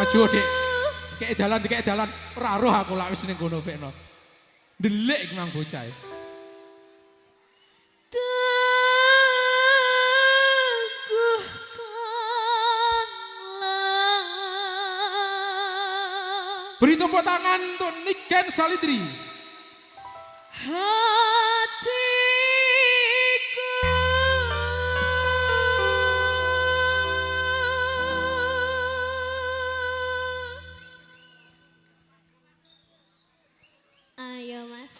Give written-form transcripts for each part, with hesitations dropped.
Maju Dik. Dikek dalan. Ora roh aku lak wis ning kono vekno. Ndelik iki mang bocah. Beri tepuk tangan untuk Niken Salidri. Hatiku ayo mas.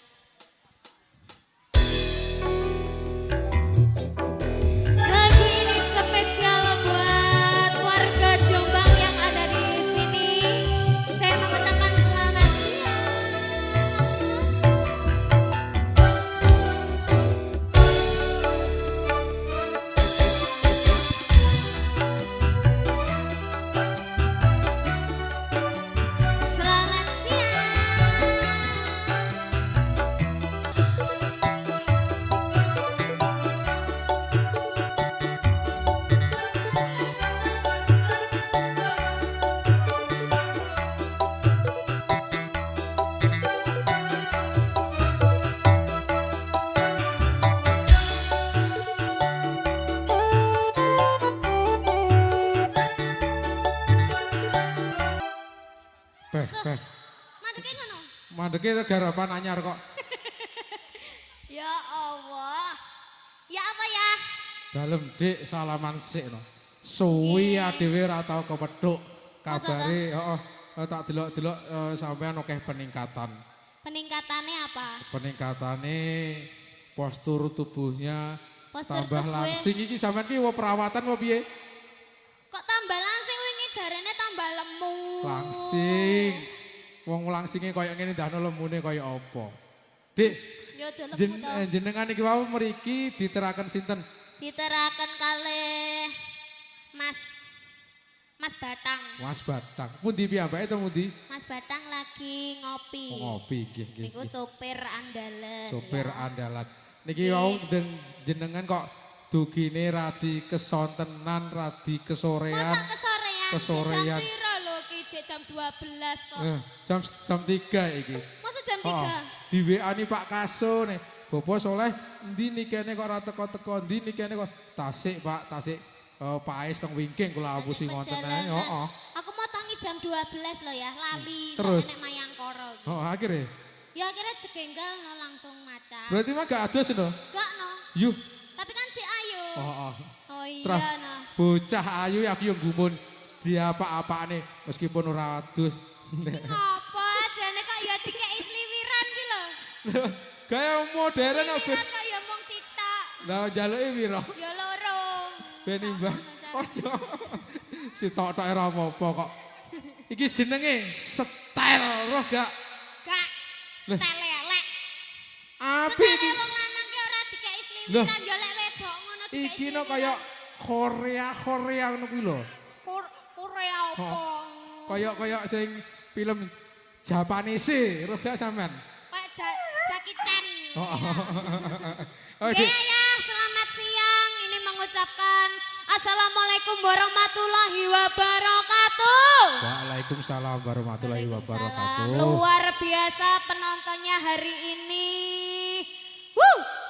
Lagu ini spesial buat warga Jombang yang ada di sini. Saya mengucapkan selamat selamat siang. Beh. Mandeke ngono. Mandeke garapan anyar kok. Ya Allah. Ya apa ya? Dalem Dik salaman sik no. Suwi adewe ora tau kepethuk. Kabare heeh tak delok-delok sampean akeh peningkatan. Peningkatannya apa? Peningkatane postur tubuhnya Postur tambah tubuh. langsing iki sampean ki perawatan apa piye? Kok tambah langsing wingi jarene tambah lemu. Langsing. Wong langsinge koyo ngene ndahno lemune koyo apa? Dik, Yo aja lemu to. jenengan iki wau mriki diteraken sinten? Diteraken kalih Mas Batang. Mas Batang. Pundi piyambake to pundi? Mas Batang lagi ngopi. Ngopi nggih nggih. Niku sopir andalan. Sopir ya. andalan. Niki wau jenengan kok dugine radi kesontenan, radi kesorean. Masa kesorean? Kesorean. Jam piro lho ki jek jam 12 kok. Jam 3 iki. Masa jam 3? Oh, di WA ni Pak Kaso nih. Bopo Soleh, ndi nikene kok ora teko-teko, ndi nikene kok Tasik Pak, Tasik Pak Ais teng Wingking kula apusi ngonten ae. Heeh. Aku mau tangi jam 12 loh ya, lali. Terus? Nek Mayangkara. Oh, akhirnya. Ya akhirnya jegenggal no langsung macan. Berarti mah gak adus no. Gak no. Yuh. Tapi kan si Ayu. Oh. Oh iya Terus no. bocah ayu aku yang gumun dia apa-apane meskipun ora adus. Apa jane kok ya dikei sliwiran ki lho. Kayak modern apa? Sliwiran kok ya mung sitok. Lah jaluke piro? Ya loro. Ben imbang. Ojo. Si tok-tok ora apa-apa kok. Iki jenenge style roh gak? Gak. Lah. Telelek. Apik iki. Wong lanang ki ora dikei Loh. sliwiran ya lek wedok ngono dikei. Iki no kaya Korea ngono kuwi lho. Korea apa? Kaya sing film Japanese, roh gak sampean? Kayak Jackie Chan. Oh. Oke ya, selamat siang. Ini mengucapkan Assalamualaikum warahmatullahi wabarakatuh. Waalaikumsalam warahmatullahi wabarakatuh. Luar biasa penontonnya hari ini.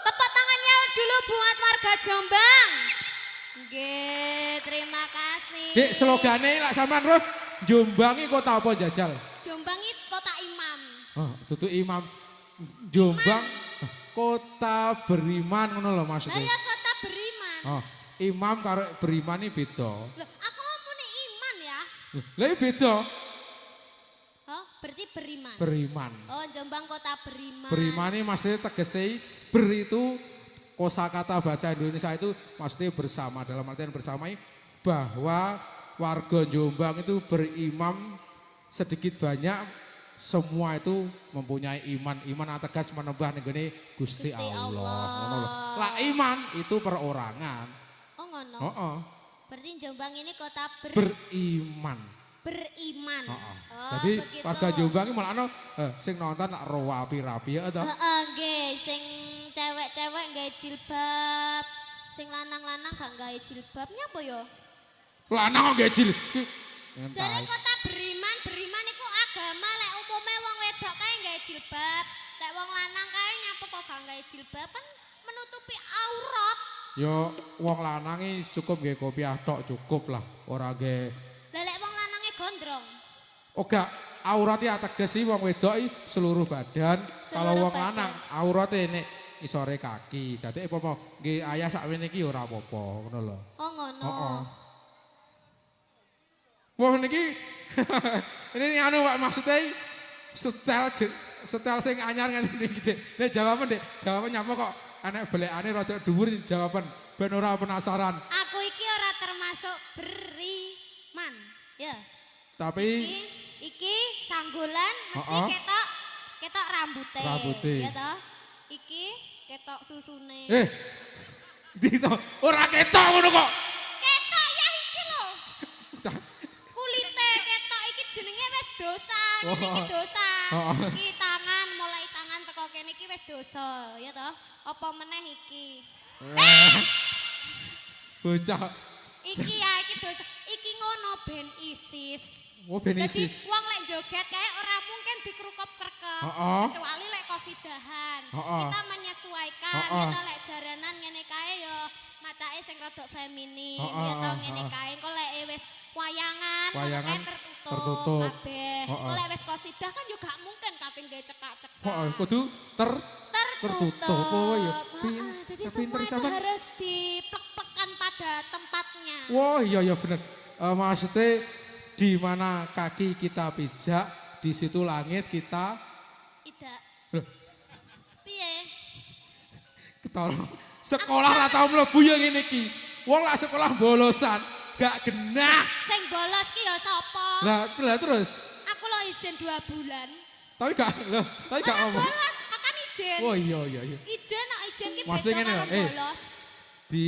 Tepuk tangannya dulu buat warga Jombang. Nggih, terima kasih. Dik, slogane lak sampean roh, Jombang iki kota apa jajal? Jombang itu kota imam. Oh, tutu imam. Jombang kota beriman ngono lho Lah maksudnya. ya kota beriman. Oh, imam karo beriman iki beda. Loh, aku mau muni iman ya. Lah iki beda. Oh, berarti beriman. Beriman. Oh, Jombang kota beriman. Beriman ini maksudnya tegese ber itu kosakata bahasa Indonesia itu maksudnya bersama, dalam artian bersama bahwa warga Jombang itu berimam sedikit banyak semua itu mempunyai iman. Iman ategas menembah nih Gusti Allah. Ngono lho. Lah iman itu perorangan. Oh ngono. Heeh. Berarti Jombang ini kota Beriman. beriman. Heeh. Oh, Jadi begitu. warga Jombang iki malah sing nonton lak rapi-rapi ya toh. Heeh, nggih, sing cewek-cewek nggawe jilbab, sing lanang-lanang gak nggawe jilbab nyapa ya? Lanang kok gejil. Jare kota beriman jilbab. Lek wong lanang kae nyapa kok gak gawe jilbab kan menutupi aurat. Yo wong lanang iki cukup nggih kopiah tok cukup lah, ora nggih. Lah lek wong lanange gondrong. Oh gak aurate ateges iki wong wedok iki seluruh badan. Kalau wong badan. lanang aurate nek isore kaki. Dadi apa nggih ayah sakmene iki ora apa-apa ngono lho. Oh ngono. Heeh. Wah niki ini anu Pak maksudnya setel sing anyar ngene iki Dik. Nek jawaban Dik, jawaban nyapa kok anak belekane rada dhuwur jawaban ben ora penasaran. Aku iki ora termasuk beriman, ya. Tapi Iki sanggolan mesti ketok rambute. Rambute. Ya toh? Iki ketok susune. Dito ora ketok ngono kok. Ketok ya iki lho. Kulite ketok iki jenenge wis dosa. Ngene iki dosa. Iki tangan mulai tangan teko kene iki wis dosa, ya toh? Apa meneh iki? Bocah. Iki ya iki dosa. Iki ngono ben isis. Oh ben Jadi isis. wong lek joget kae ora mungkin dikrukup-kerkep. Heeh. Kecuali lek kosidahan. Heeh. Kita menyesuaikan. Heeh. Kita lek jaranan ngene kae ya macake sing rada feminin. Heeh, Ya tau heeh, ngene heeh. kae. Engko lek wis wayangan Wayangan ngono kae tertutup. kabeh. Heeh. Engko lek wis kosidah kan yo gak mungkin kating gawe cekak-cekak. Heeh, kudu tertutup. Oh iya. Jadi Sepinter semua itu sampean. harus diplek-plekan pada tempatnya. Wah iya bener. Maksudnya di mana kaki kita pijak, di situ langit kita Tidak. Loh. Piye? ketolong. Sekolah ra tau mlebu ya ngene iki. Wong lak sekolah bolosan, gak genah. Sing bolos ki ya sapa? Lah terus, Aku lo izin 2 bulan. tapi gak Ora ngomong. bolos, akan izin. Oh iya. Izin no izin ki Maksudnya beda ngene karo lho, bolos. Di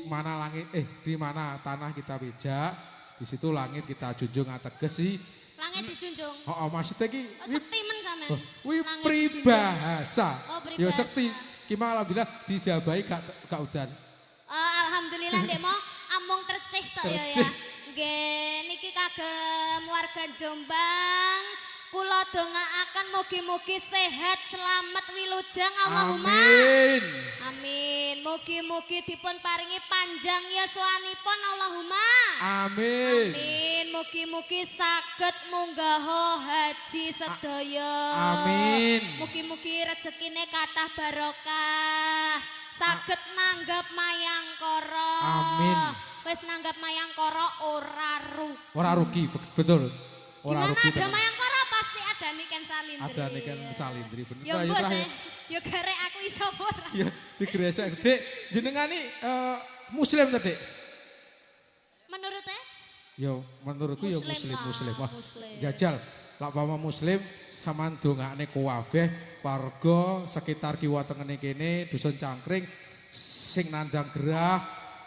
mana langit di mana tanah kita pijak, di situ langit kita junjung ateges sih. Langit dijunjung. Oh, maksudnya ki Oh, sekti men sampean. wi Langit pribahasa. Oh, Ya pribahasa. sekti. Kima alhamdulillah dijabahi gak udan. Alhamdulillah ndek mau amung tercih tok ya ya. Tercih. Nggih niki kagem warga Jombang. Kula dongaaken mugi-mugi sehat, selamat wilujeng Allahumma. Amin. Amin. Mugi-mugi dipun paringi panjang yuswanipun Allahumma. Amin. Amin. Mugi-mugi saged munggaha haji sedaya. Amin. Mugi-mugi rezekine kathah barokah. Saged nanggap mayangkara. Amin. Wis nanggap mayangkara ora rugi. Ora rugi, betul. Ora Gimana rugi. ada mayangkara pasti ada niken salindri. Ada nih kan salindri bener. Ya Nah, mbok terakhir. ya garek aku iso ora. Ya digresek. Dek, jenengan nih muslim ta, Dek? Menurutnya? Yo, menurutku ya Muslim lah, muslim. Wah, muslim. jajal. Lak pama muslim sampean dongakne kuwabeh warga sekitar kiwa tengene kene dusun Cangkring sing nandang gerah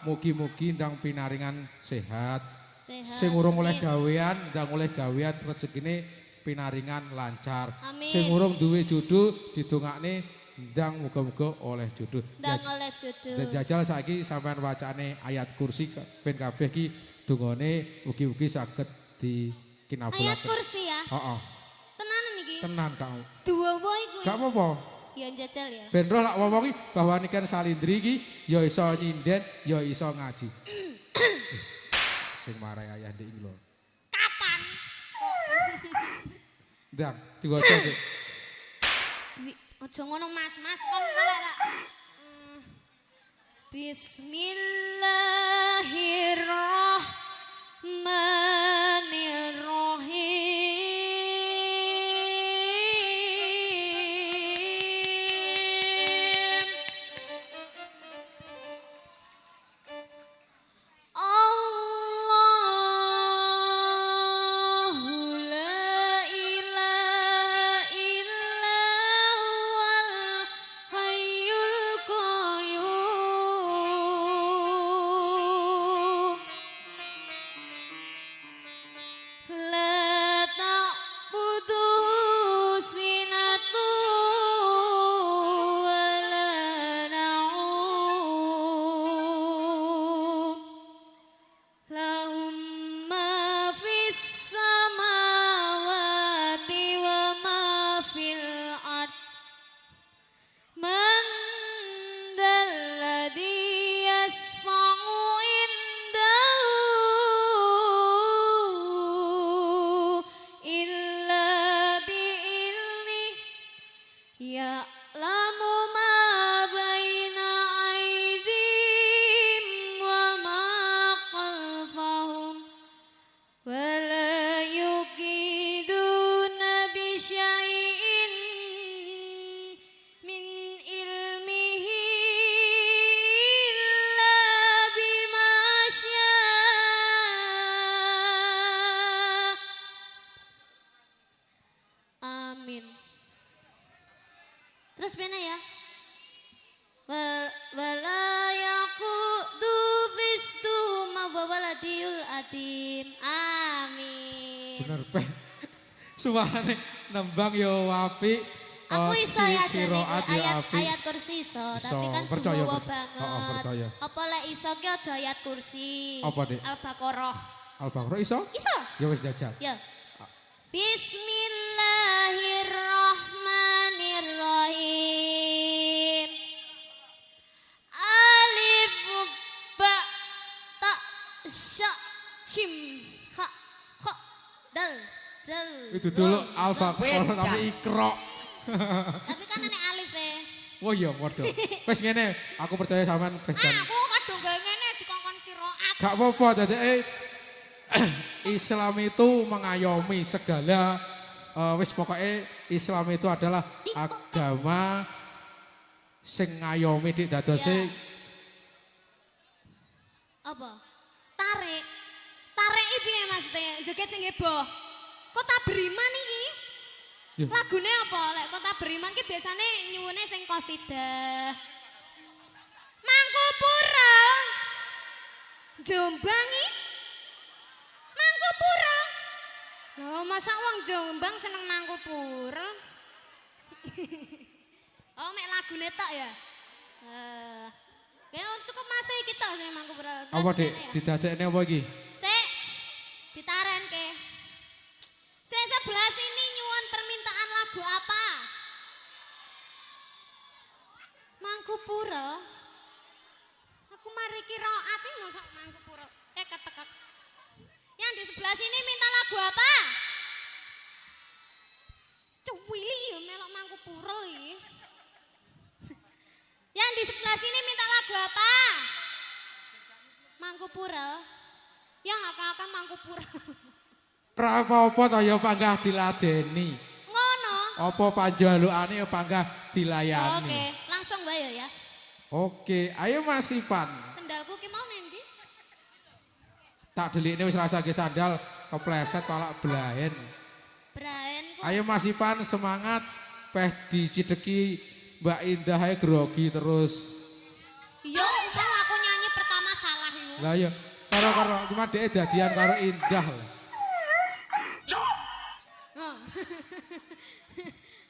mugi-mugi ndang pinaringan sehat. Sehat. Sing urung oleh Amin. gawean ndang oleh gawean rezekine pinaringan lancar. Amin. Sing urung duwe jodoh didongakne ndang muga-muga oleh jodoh. Ndang oleh jodoh. Dan jajal saiki sampean wacane ayat kursi ben kabeh iki dongane ugi-ugi saged dikinabulaken. Ayat kursi ya. Heeh. Tenanan iki. Tenan Kak. Duwowo iku. Gak apa-apa. Ya njajal ya. Ben roh lak ngomong bahwa nikan salindri iki ya iso nyinden, ya iso ngaji. Sing marai ayah ndek iki lho. Kapan? Ndang diwaca Dik. Aja ngono Mas kon malah tak. Bismillahirrahmanirrahim. Allahu la ilaha illa huwal hayyul qayyum. La ta'khudhuhu sinatun wa la na'um. Lahum ma fis samawati wa ma fil Terus bene ya. Wala yaqudu fistu ma waladiyul atim. Amin. Bener pe. Suwane nembang yo apik. Aku iso ya jane ayat ayat kursi iso, tapi kan percaya bawa banget. percaya. Apa lek iso ki aja ayat kursi. Apa, Dik? Al-Baqarah. Al-Baqarah iso? Iso? Ya wis jajal. Ya. Bismillahirrahmanirrahim. Alif ba ta sya shim ha kha dal dal. Itu dulu Al-Baqarah tapi Iqra. Tapi kan nenek alif Oh iya padha. Wis ngene, aku percaya sampean wis jan. Aku kadung gawe ngene dikongkon qiraat. Gak apa-apa dadeke Islam itu mengayomi segala wis pokoknya Islam itu adalah agama sing ngayomi dik dadose. Apa? Tarik. Tarik iki piye Mas Teh? Joget sing heboh. Kota Beriman iki. Yo. Lagune apa? Lek Kota Beriman ki biasane nyuwune sing qasidah. Mangkupura. Jombang iki. Mangkupura. Loh, masa wong Jombang seneng Mangkupura? Oh, mek lagune tok ya? Kayak cukup masih kita sing Mangkupura. Apa Dik? Didadekne apa iki? Sik. Ditarenke. Sik sebelah sini nyuwun permintaan lagu apa? Mangkupura. Aku mari kiraat iki mosok Mangkupura. Ketekek. Yang di sebelah sini minta lagu apa? Cuwili ya melok Mangkupura iki. Yang di sebelah sini minta lagu apa? Mangkupura. Yang akak-akak Mangkupura. Ra apa-apa to ya panggah diladeni. Ngono. Apa panjalukane ya panggah dilayani. Oke, langsung bae ya. Oke, ayo Mas Ipan. Sendalku ki mau nendi? Tak delikne wis rasake sandal kepleset palak blahen. Braen kok. Ayo Mas Ipan semangat peh dicideki Mbak Indah ae grogi terus. Iya, untung aku nyanyi pertama salah iku. Lah ya karo cuma dhek dadian karo Indah.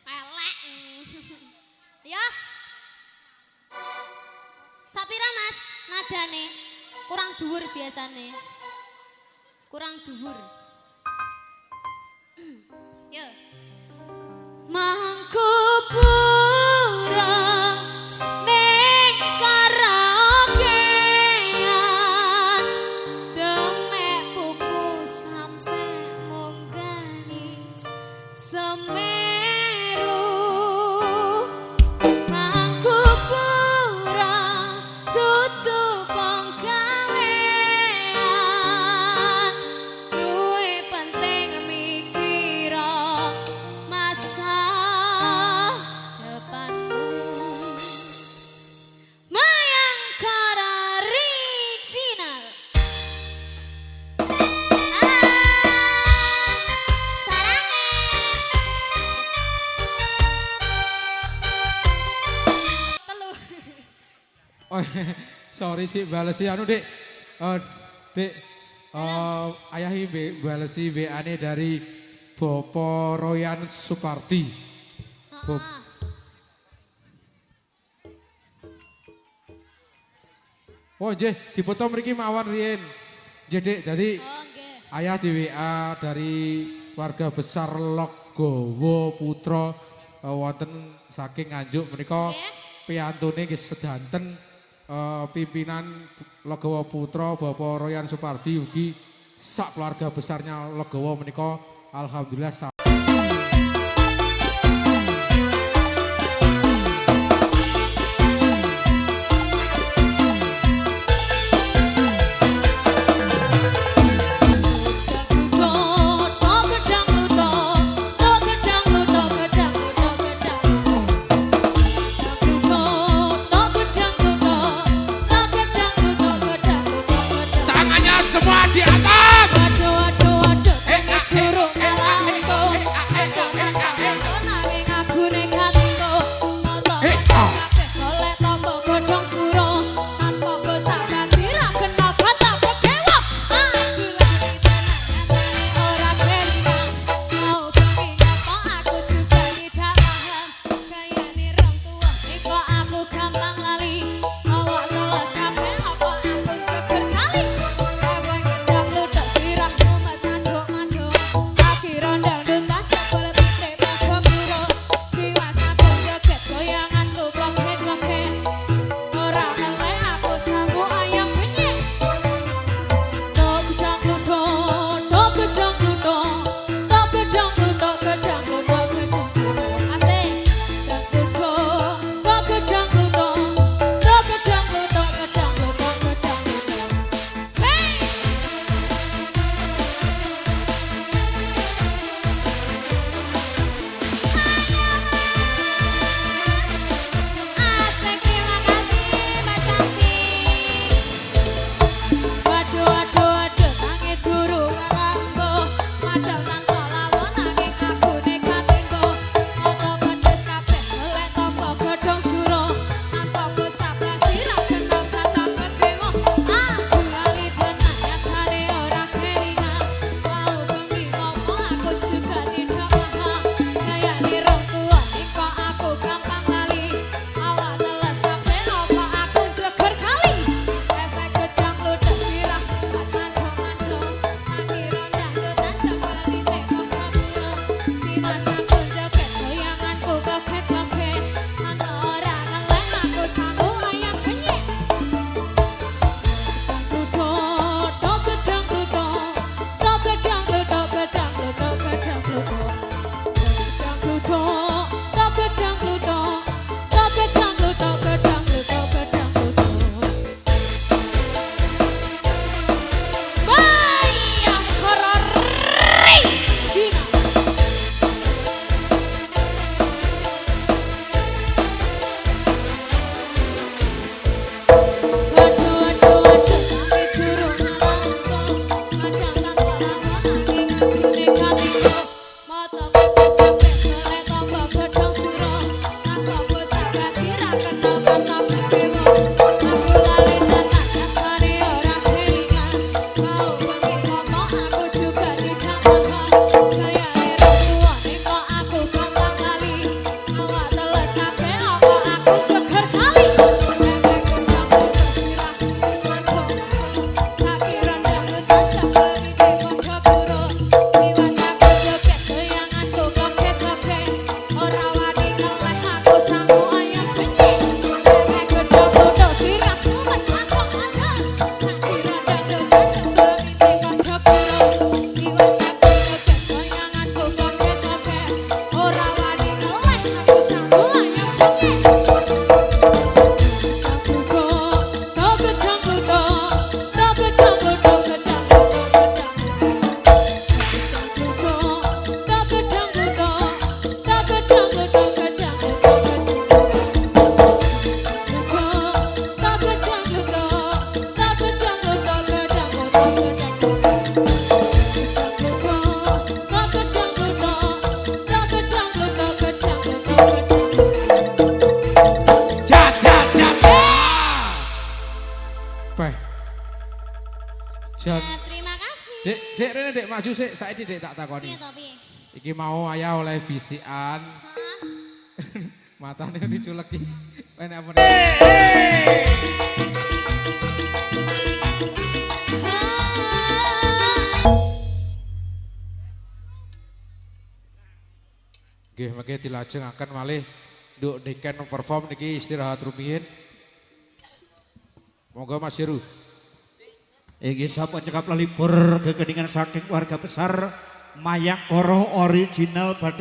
Elek. Ya. Sapira Mas nadane? Kurang dhuwur biasane. Kurang dhuwur. Yo. Mangkupura ning karaokean demek pupu sampe munggani Semeru Mangkupura dudu penggawean duwe penting mikira masa depanmu Mayangkara Original Telu. Oh, sorry Cik balesi anu Dik. Dik ayahi balesi WA-ne dari Bapak Royan Suparti. Bob. Oh nggih, dipoto mriki mawon riyin. Nggih Dik, dadi Oh nggih. ayah di WA dari warga besar Legowo Putra wonten saking Nganjuk menika piyantune nggih sedanten pimpinan Legowo Putra Bapak Royan Supardi ugi sak keluarga besarnya Legowo menika alhamdulillah tangannya semua di atas. Aduh, aduh, aduh, curug elang Jan. Nah, terima kasih. Dek rene dek maju sik, saiki dek tak takoni. Piye to piye? Iki mau ayah oleh bisikan. Hah? Matane diculek iki. Enak apa? Nggih mengke dilajengaken malih nduk Deken perform niki istirahat rumiyin. Monggo Mas Heru. Inggih sapa cekap libur kegeningan saking keluarga besar Mayang Koro original